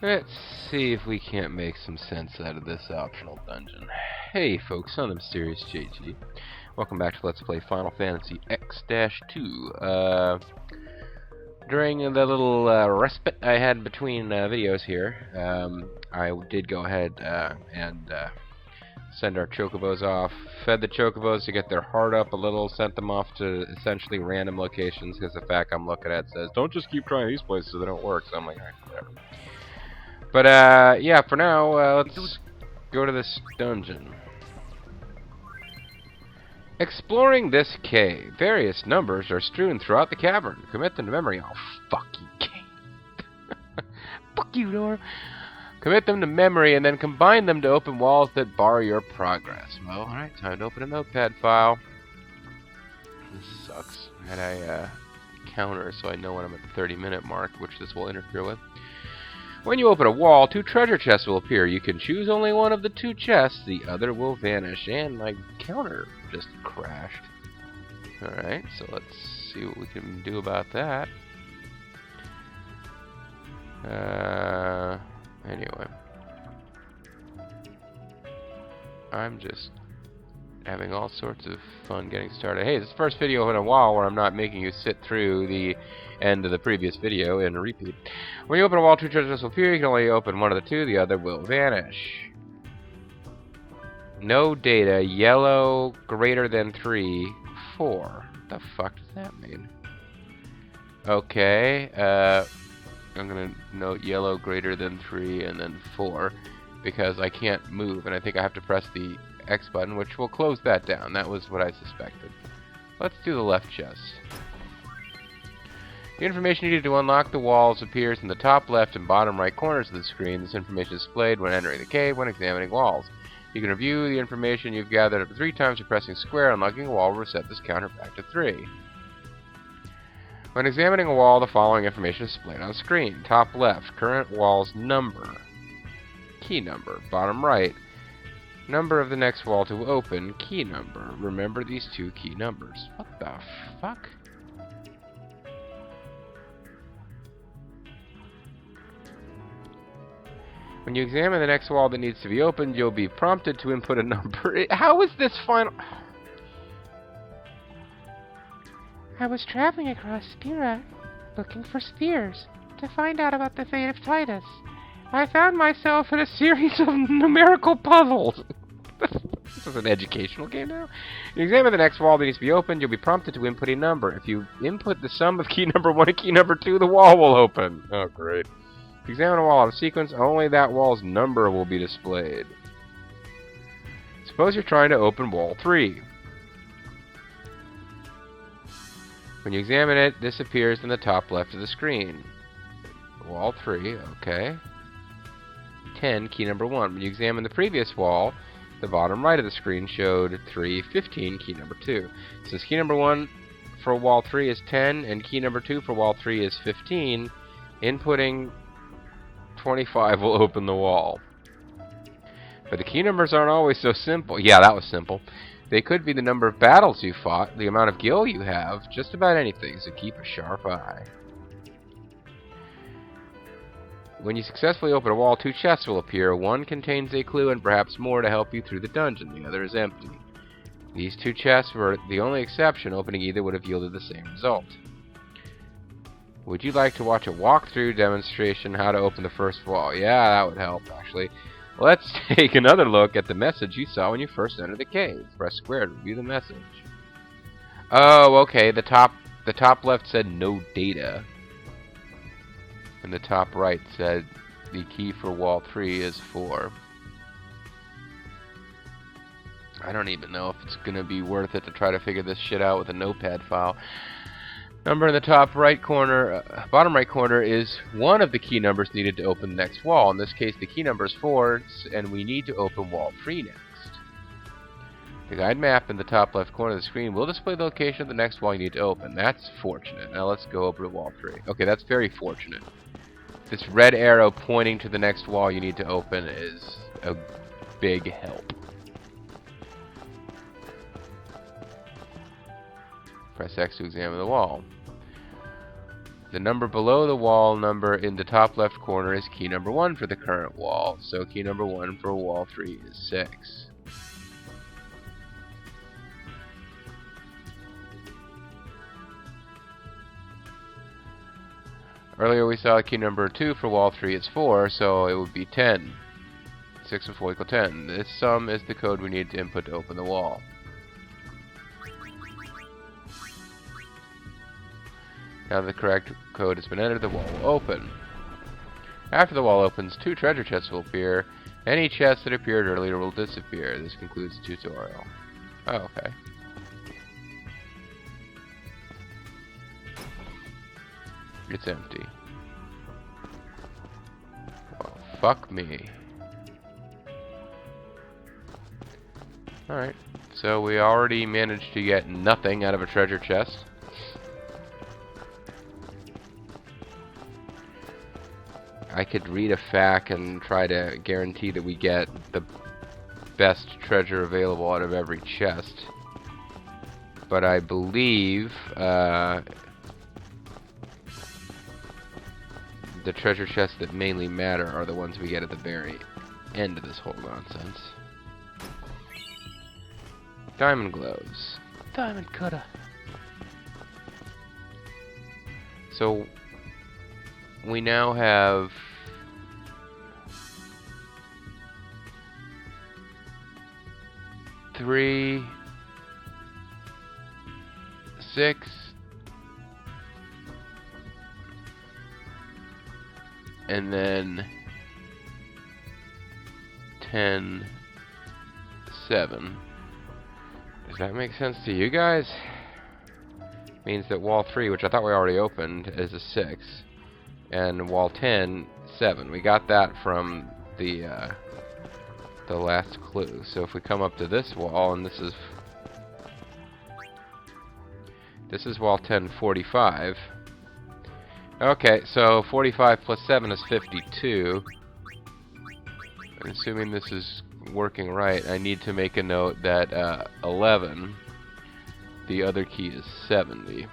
Let's see if we can't make some sense out of this optional dungeon. Hey folks, I'm the Mysterious JG. Welcome back to Let's Play Final Fantasy X-2. During the little respite I had between videos here, I did go ahead and send our chocobos off. Fed the chocobos to get their heart up a little, sent them off to essentially random locations, because the fact I'm looking at says, don't just keep trying these places, they don't work. So I'm like, alright, whatever. But, yeah, for now, let's go to this dungeon. Exploring this cave, various numbers are strewn throughout the cavern. Commit them to memory. Oh, fuck you, game. Fuck you, Nora. Commit them to memory and then combine them to open walls that bar your progress. Well, alright, time to open a notepad file. This sucks. Had I counter so I know when I'm at the 30-minute mark, which this will interfere with. When you open a wall, 2 treasure chests will appear. You can choose only one of the 2 chests, the other will vanish. And my counter just crashed. Alright, so let's see what we can do about that. Anyway. I'm just having all sorts of fun getting started. Hey, this is the first video in a while where I'm not making you sit through the end of the previous video in a repeat. When you open a wall, 2 treasures will appear. You can only open one of the 2, the other will vanish. No data, yellow, greater than 3, 4. What the fuck does that mean? Okay, I'm gonna note yellow greater than 3 and then 4 because I can't move and I think I have to press the X button, which will close that down. That was what I suspected. Let's do the left chest. The information needed to unlock the walls appears in the top left and bottom right corners of the screen. This information is displayed when entering the cave when examining walls. You can review the information you've gathered up to 3 times by pressing square. Unlocking a wall will reset this counter back to 3. When examining a wall, the following information is displayed on screen. Top left, current wall's number. Key number. Bottom right, number of the next wall to open. Key number. Remember these 2 key numbers. What the fuck? When you examine the next wall that needs to be opened, you'll be prompted to input a number. How is this final? I was traveling across Spira, looking for spears, to find out about the fate of Titus. I found myself in a series of numerical puzzles. This is an educational game now. You examine the next wall that needs to be opened, you'll be prompted to input a number. If you input the sum of key number 1 and key number 2, the wall will open. Oh, great. If you examine a wall out of sequence, only that wall's number will be displayed. Suppose you're trying to open wall 3. When you examine it, this appears in the top left of the screen. Wall 3, okay. 10, key number 1. When you examine the previous wall, the bottom right of the screen showed 3, 15, key number 2. Since key number 1 for wall 3 is 10, and key number 2 for wall 3 is 15, inputting 25 will open the wall. But the key numbers aren't always so simple. Yeah, that was simple. They could be the number of battles you fought, the amount of gil you have, just about anything, so keep a sharp eye. When you successfully open a wall, 2 chests will appear. One contains a clue and perhaps more to help you through the dungeon. The other is empty. These 2 chests were the only exception. Opening either would have yielded the same result. Would you like to watch a walkthrough demonstration how to open the first wall? Yeah, that would help, actually. Let's take another look at the message you saw when you first entered the cave. Press square to review the message. Oh, okay. The top left said no data. And the top right said the key for wall 3 is 4. I don't even know if it's going to be worth it to try to figure this shit out with a notepad file. Number in the top right corner, bottom right corner is one of the key numbers needed to open the next wall. In this case, the key number is 4, and we need to open wall 3 next. The guide map in the top left corner of the screen will display the location of the next wall you need to open. That's fortunate. Now let's go over to wall 3. Okay, that's very fortunate. This red arrow pointing to the next wall you need to open is a big help. Press X to examine the wall. The number below the wall number in the top left corner is key number 1 for the current wall. So key number 1 for wall 3 is 6. Earlier we saw key number 2 for wall 3 is 4, so it would be 10. 6 and 4 equal 10. This sum is the code we need to input to open the wall. Now the correct code has been entered, the wall will open. After the wall opens, 2 treasure chests will appear. Any chest that appeared earlier will disappear. This concludes the tutorial. Oh, okay. It's empty. Well, fuck me. Alright, so we already managed to get nothing out of a treasure chest. I could read a FAQ and try to guarantee that we get the best treasure available out of every chest. But I believe the treasure chests that mainly matter are the ones we get at the very end of this whole nonsense. Diamond gloves. Diamond cutter. So we now have three, 6, and then 10, 7. Does that make sense to you guys? Means that wall 3, which I thought we already opened, is a 6. And wall 10, 7. We got that from the last clue. So if we come up to this wall, and this is wall 10, 45. Okay, so 45 plus 7 is 52. And assuming this is working right, I need to make a note that 11, the other key is 70.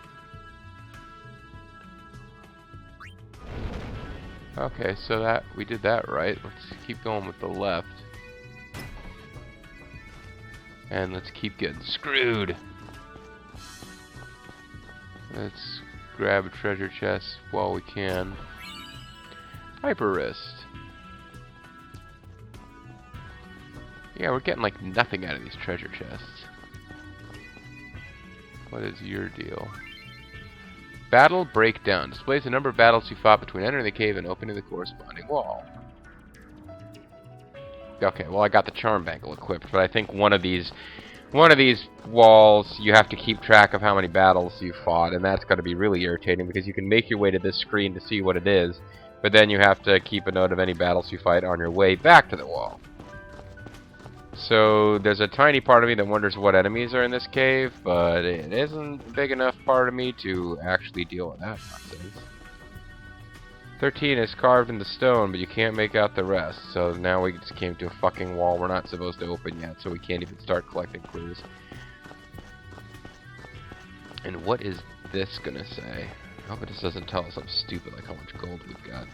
Okay, so that we did that right. Let's keep going with the left. And let's keep getting screwed. Let's grab a treasure chest while we can. Hyper wrist. Yeah, we're getting like nothing out of these treasure chests. What is your deal? Battle breakdown. Displays the number of battles you fought between entering the cave and opening the corresponding wall. Okay, well I got the charm bangle equipped, but I think one of these walls you have to keep track of how many battles you fought, and that's going to be really irritating because you can make your way to this screen to see what it is, but then you have to keep a note of any battles you fight on your way back to the wall. So there's a tiny part of me that wonders what enemies are in this cave, but it isn't a big enough part of me to actually deal with that nonsense. 13 is carved in the stone, but you can't make out the rest. So now we just came to a fucking wall we're not supposed to open yet, so we can't even start collecting clues. And what is this gonna say? I hope this doesn't tell us something stupid like how much gold we've got.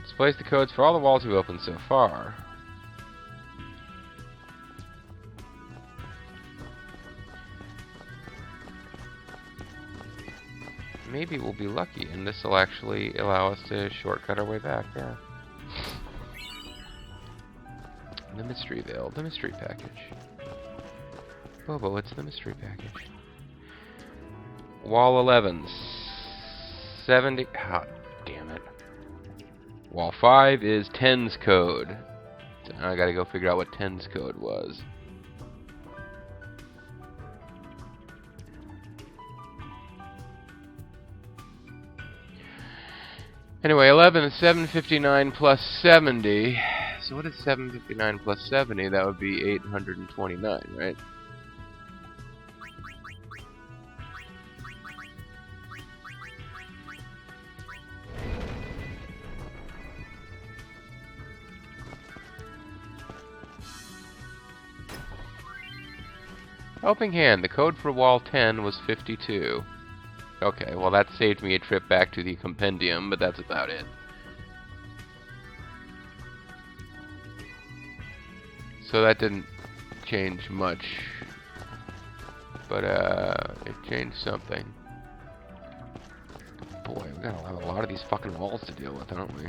Displays the codes for all the walls we've opened so far. Maybe we'll be lucky, and this will actually allow us to shortcut our way back, yeah. The mystery veil, the mystery package. Bobo, what's the mystery package? Wall 11, 70, ah, damn it. Wall 5 is 10's code. So now I gotta go figure out what 10's code was. Anyway, 11 is 759 plus 70. So what is 759 plus 70? That would be 829, right? Helping hand. The code for wall 10 was 52. Okay, well that saved me a trip back to the compendium, but that's about it. So that didn't change much. But, it changed something. Boy, we gotta have a lot of these fucking walls to deal with, don't we?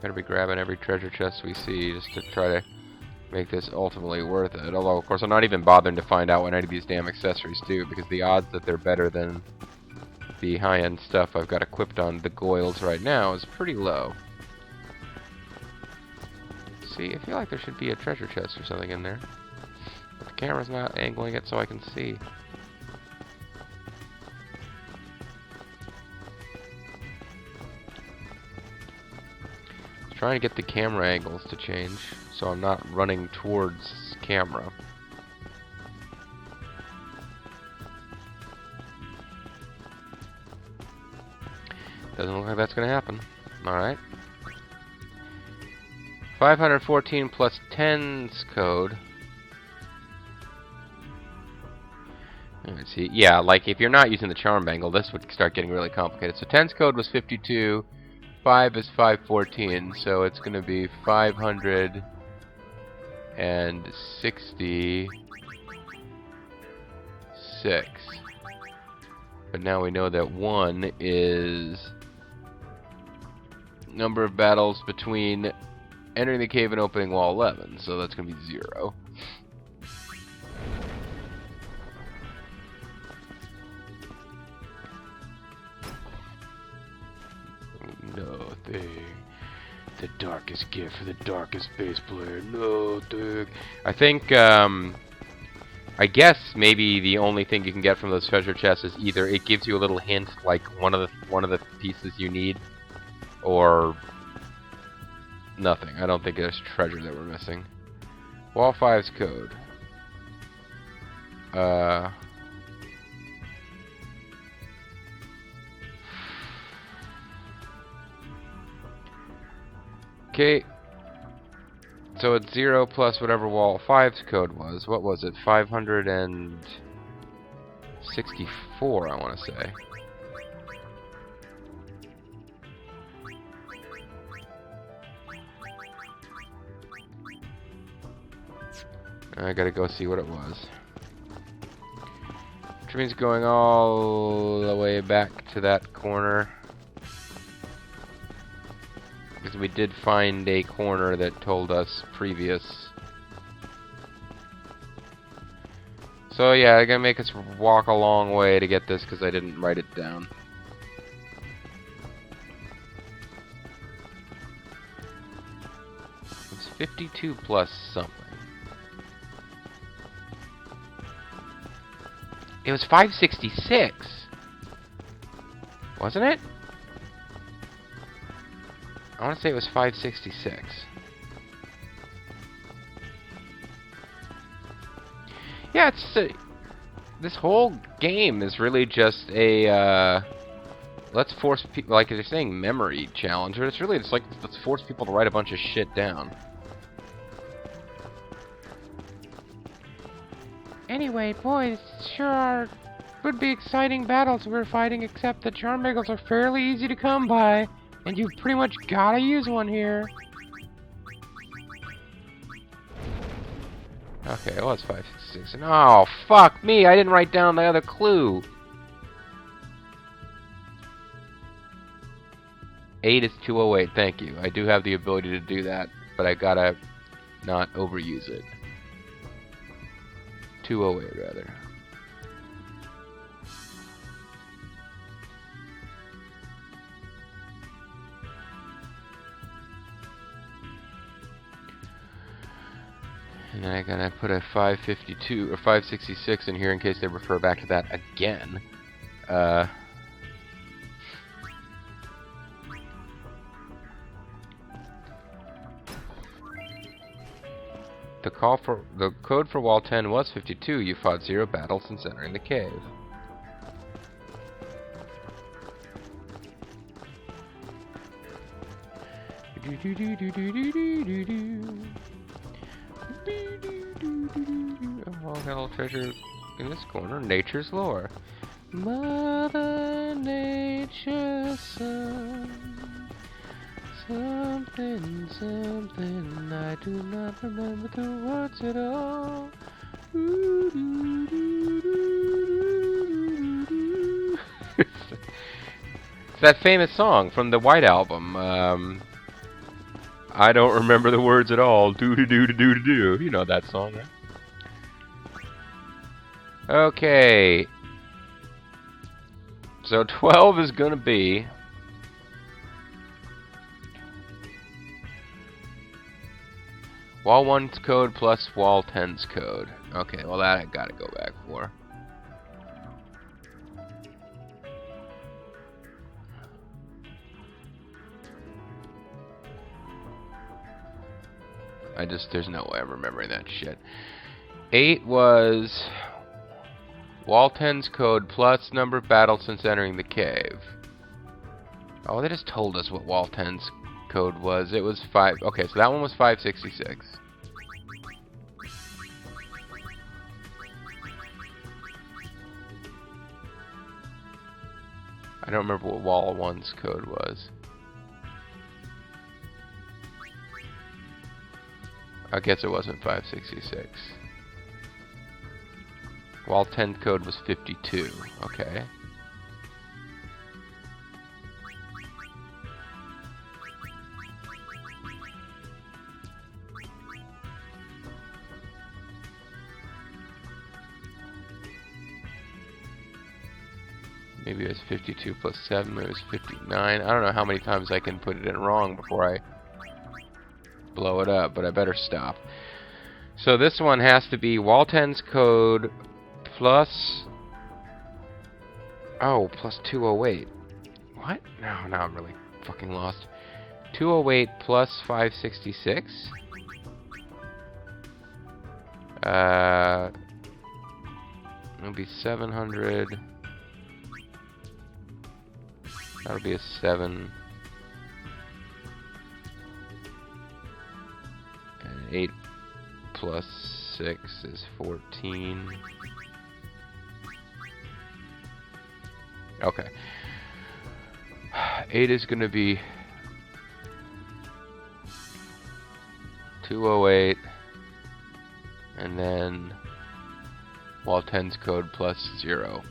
Better be grabbing every treasure chest we see just to try to make this ultimately worth it. Although, of course, I'm not even bothering to find out what any of these damn accessories do, because the odds that they're better than the high-end stuff I've got equipped on the goils right now is pretty low. See, I feel like there should be a treasure chest or something in there. But the camera's not angling it so I can see. Trying to get the camera angles to change so I'm not running towards camera. Doesn't look like that's going to happen. Alright. 514 plus 10's code. Let's see. Yeah, like if you're not using the charm bangle, this would start getting really complicated. So 10's code was 52. 5 is 514, so it's going to be 566. But now we know that 1 is number of battles between entering the cave and opening wall 11, so that's going to be 0. Nothing. The darkest gift for the darkest bass player. Nothing. I think, I guess maybe the only thing you can get from those treasure chests is either it gives you a little hint, like one of the pieces you need, or nothing. I don't think there's treasure that we're missing. Wall 5's code. Okay, so it's 0 plus whatever wall 5's code was. What was it? 564, I want to say. I gotta go see what it was. Which means going all the way back to that corner. Because we did find a corner that told us previous. So yeah, I'm gonna make us walk a long way to get this because I didn't write it down. It's 52 plus something. It was 566, wasn't it? I want to say it was 566. Yeah, it's this whole game is really just a let's force people, like they're saying, memory challenge, or it's really just like let's force people to write a bunch of shit down. Anyway, boys, would be exciting battles we're fighting, except the charm bangles are fairly easy to come by. And you pretty much gotta use one here. Okay, well, it's 566. Oh, fuck me! I didn't write down the other clue. 8 is 208. Thank you. I do have the ability to do that, but I gotta not overuse it. 208, rather. And then I'm gonna put a 552 or 566 in here in case they refer back to that again. The code for wall 10 was 52. You fought 0 battles since entering the cave. Oh, got a little treasure in this corner. Nature's lore. Mother Nature's son. Something, something. I do not remember the words at all. It's that famous song from the White Album. I don't remember the words at all. Do do do do do do. You know that song, right? Okay. So 12 is gonna be Wall 1's code plus Wall 10's code. Okay, well that I gotta go back for. There's no way I'm remembering that shit. 8 was Wall 10's code plus number of battles since entering the cave. Oh, they just told us what Wall 10's code was. It was 5. Okay, so that one was 566. I don't remember what Wall 1's code was. I guess it wasn't 566. Wall 10 code was 52. Okay. Maybe it was 52 plus 7. Maybe it was 59. I don't know how many times I can put it in wrong before I blow it up, but I better stop. So this one has to be Wall 10's code plus... Oh, plus 208. What? No, now I'm really fucking lost. 208 plus 566? It'll be 700... That'll be a 7. And 8 plus 6 is 14. Okay. 8 is going to be 208. And then Wall 10's code plus 0.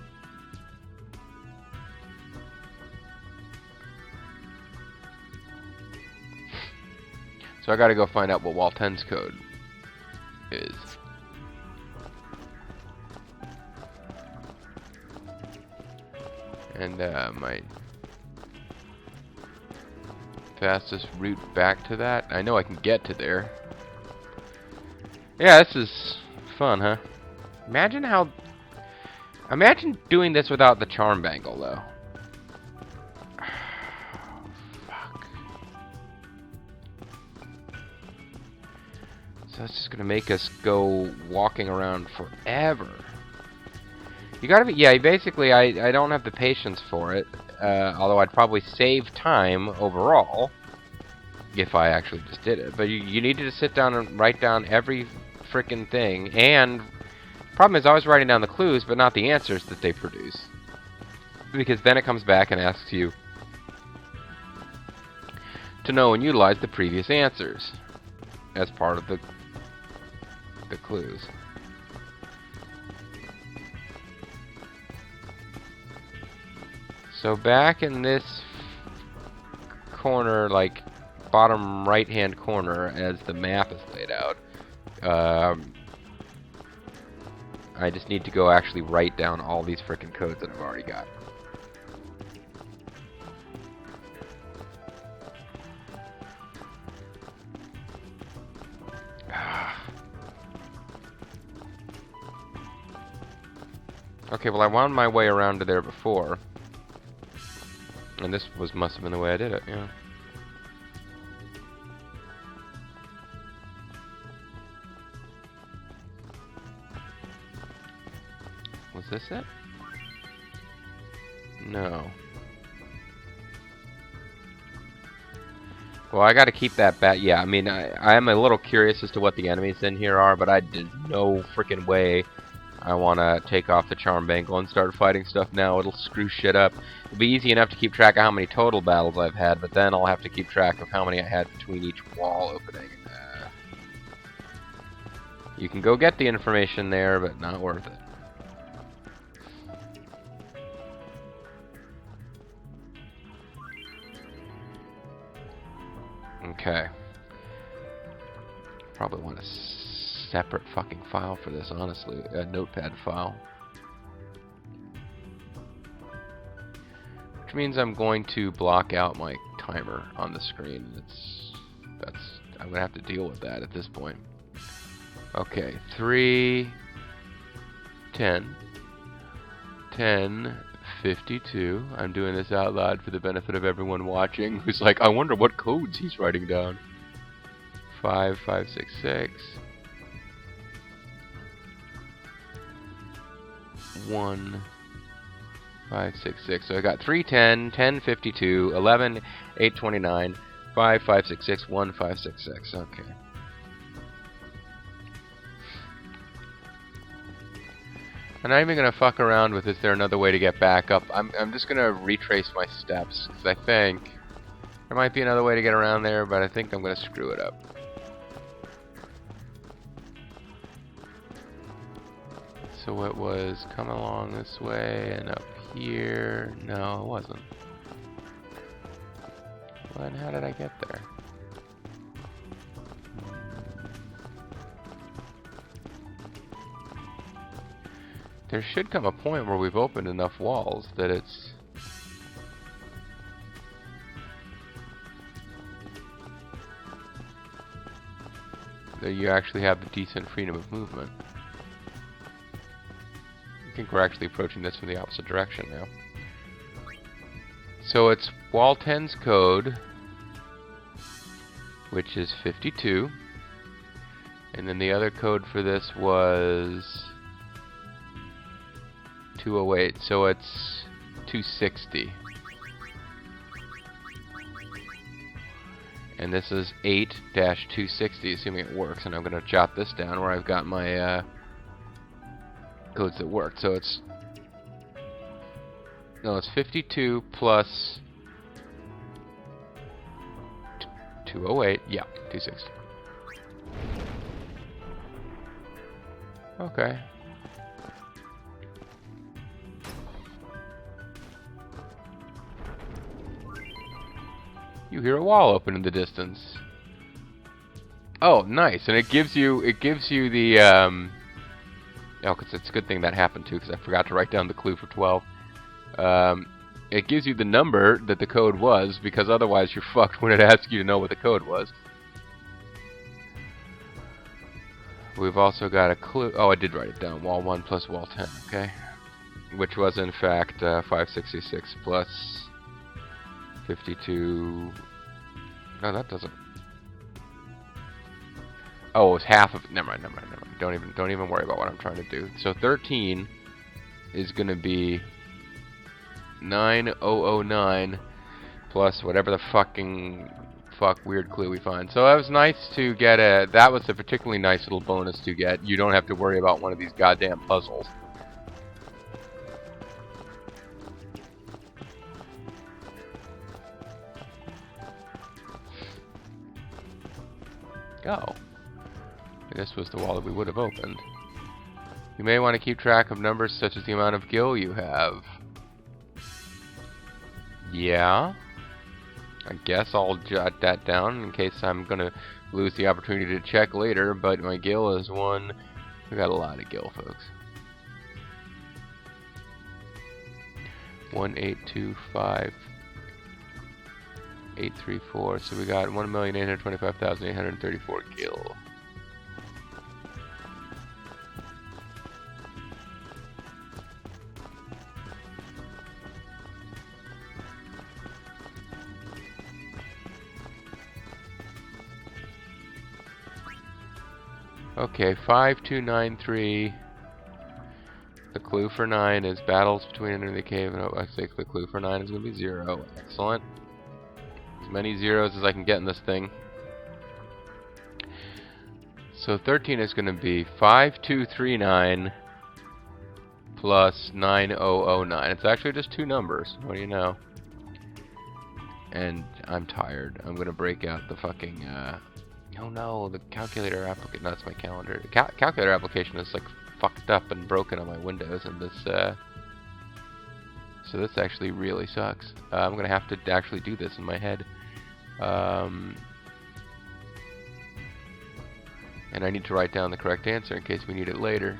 So I gotta go find out what Wall 10's code is. And my fastest route back to that. I know I can get to there. Yeah, this is fun, huh? Imagine doing this without the charm bangle, though. So that's just gonna make us go walking around forever. You gotta be, yeah, basically I don't have the patience for it, although I'd probably save time overall if I actually just did it. But you need to sit down and write down every frickin' thing, and problem is I was writing down the clues but not the answers that they produce. Because then it comes back and asks you to know and utilize the previous answers as part of the clues. So back in this corner, like bottom right hand corner as the map is laid out, I just need to go actually write down all these frickin' codes that I've already got. Okay, well I wound my way around to there before. And this must have been the way I did it, yeah. Was this it? No. Well, I got to keep that back. Yeah, I mean, I am a little curious as to what the enemies in here are, but there's no freaking way I want to take off the charm bangle and start fighting stuff now. It'll screw shit up. It'll be easy enough to keep track of how many total battles I've had, but then I'll have to keep track of how many I had between each wall opening. You can go get the information there, but not worth it. Okay. Probably want a separate fucking file for this, honestly. A notepad file. Which means I'm going to block out my timer on the screen. I'm gonna have to deal with that at this point. Okay, 3, 10, 10, 52. I'm doing this out loud for the benefit of everyone watching who's like, I wonder what codes he's writing down. 5, 5, 6, 6. 1, 5, 6, 6. So I got 3, 10, 10, 52, 11, 8, 29, 5, 5, 6, 6, 1, 5, 6, 6. Okay. I'm not even going to fuck around with is there another way to get back up. I'm just going to retrace my steps, because I think there might be another way to get around there, but I think I'm going to screw it up. So it was come along this way and up here. No, it wasn't. Well, then how did I get there? There should come a point where we've opened enough walls that it's... that you actually have the decent freedom of movement. I think we're actually approaching this from the opposite direction now. So it's Wall 10's code, which is 52. And then the other code for this was 208, so it's 260. And this is 8-260, assuming it works. And I'm going to jot this down where I've got my codes that work. So it's... no, it's 52 plus 208. Yeah, 260. Okay. You hear a wall open in the distance. Oh, nice. And it gives you the oh, because it's a good thing that happened too, because I forgot to write down the clue for 12. It gives you the number that the code was, because otherwise you're fucked when it asks you to know what the code was. We've also got a clue. Oh, I did write it down. Wall 1 plus wall 10, okay? Which was in fact 566 plus 52. No, that doesn't. Oh, it was half of. Never mind. Don't even worry about what I'm trying to do. So 13 is going to be 9009 plus whatever the fuck weird clue we find. So that was nice to get a. That was a particularly nice little bonus to get. You don't have to worry about one of these goddamn puzzles. Go. This was the wall that we would have opened. You may want to keep track of numbers such as the amount of gil you have. Yeah. I guess I'll jot that down in case I'm going to lose the opportunity to check later, but my gil is 1. We got a lot of gil, folks. 1825 834. So we got 1,825,834 gil. Okay, 5293. The clue for 9 is battles between entering the cave and I think the clue for 9 is going to be 0. Excellent. many zeros as I can get in this thing. So 13 is going to be 5239 plus 9009. It's actually just two numbers. What do you know? And I'm tired. I'm going to break out the fucking... oh no, the calculator application... That's my calendar. The calculator application is like fucked up and broken on my Windows, and this... So this actually really sucks. I'm going to have to actually do this in my head. And I need to write down the correct answer in case we need it later.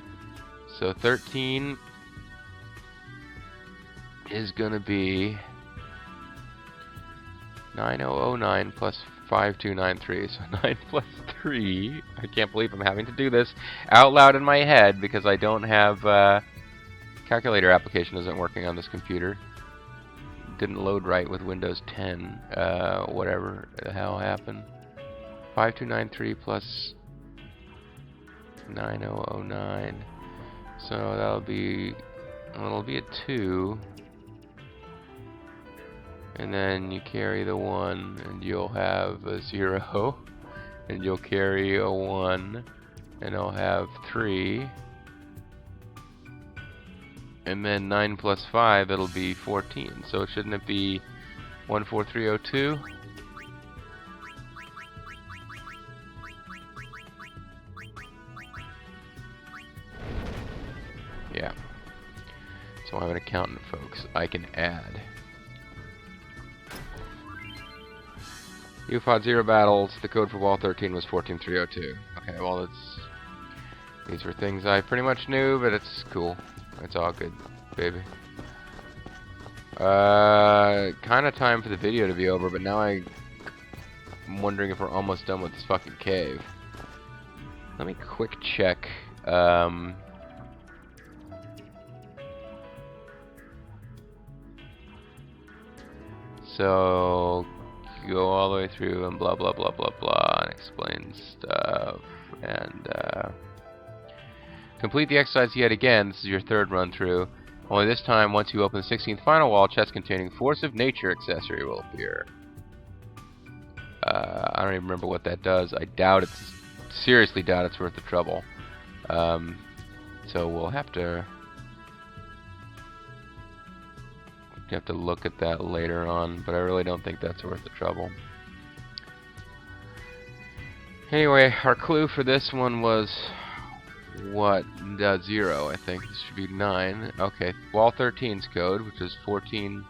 So 13 is going to be 9009 plus 5293. So 9 plus 3. I can't believe I'm having to do this out loud in my head because I don't have... calculator application isn't working on this computer. Didn't load right with Windows 10. Whatever the hell happened. 5293 plus 9009. So that'll be... Well, it'll be a 2. And then you carry the 1, and you'll have a 0. And you'll carry a 1, and I'll have 3. And then 9 plus 5, it'll be 14. So shouldn't it be 14302? Yeah. So I'm an accountant, folks. I can add. UFOD 0 battles. The code for wall 13 was 14302. Okay, well, these were things I pretty much knew, but it's cool. It's all good, baby. Kind of time for the video to be over, but now I'm wondering if we're almost done with this fucking cave. Let me quick check. So go all the way through and blah blah blah blah blah and explain stuff and complete the exercise yet again. This is your third run through. Only this time, once you open the 16th final wall, chest containing Force of Nature accessory will appear. I don't even remember what that does. I doubt it's... Seriously doubt it's worth the trouble. So we'll have to look at that later on, but I really don't think that's worth the trouble. Anyway, our clue for this one was... What? 0, I think. This should be 9. Okay, wall 13's code, which is 14.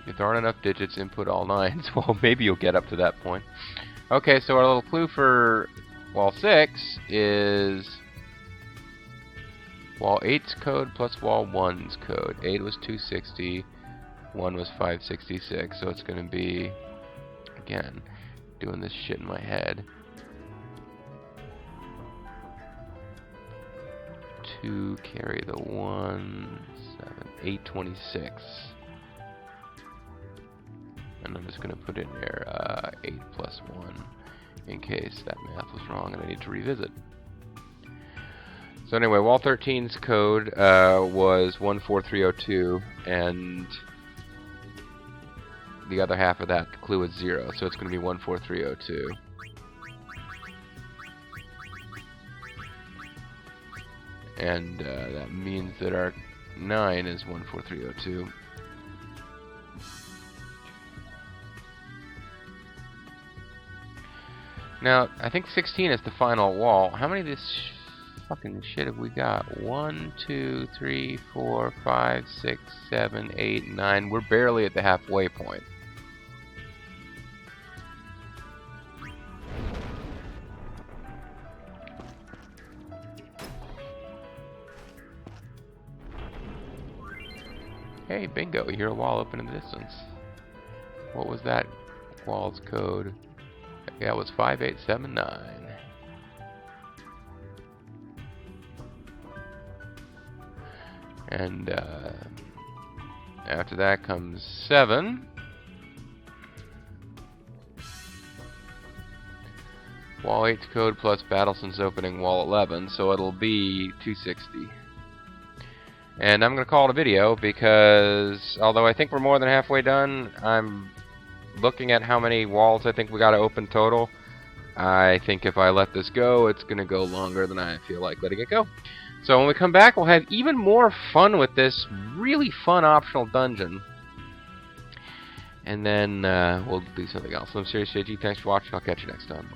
If there aren't enough digits, input all 9s. Well, maybe you'll get up to that point. Okay, so our little clue for wall 6 is wall 8's code plus wall 1's code. 8 was 260, 1 was 566, so it's going to be, again, doing this shit in my head. 2 carry the 1, 7, 826. And I'm just going to put in there 8 plus 1 in case that math was wrong and I need to revisit. So anyway, wall 13's code was 14302, and the other half of that clue is 0, so it's going to be 14302. And that means that our 9 is 14302. Now, I think 16 is the final wall. How many of this fucking shit have we got? 1, 2, 3, 4, 5, 6, 7, 8, 9. We're barely at the halfway point. Hey, bingo, you hear a wall open in the distance. What was that wall's code? Yeah, it was 5879. And after that comes 7. Wall 8's code plus Battleson's opening wall 11, so it'll be 260. And I'm going to call it a video because, although I think we're more than halfway done, I'm looking at how many walls I think we got to open total. I think if I let this go, it's going to go longer than I feel like letting it go. So when we come back, we'll have even more fun with this really fun optional dungeon. And then we'll do something else. I'm Serious JG. Thanks for watching. I'll catch you next time.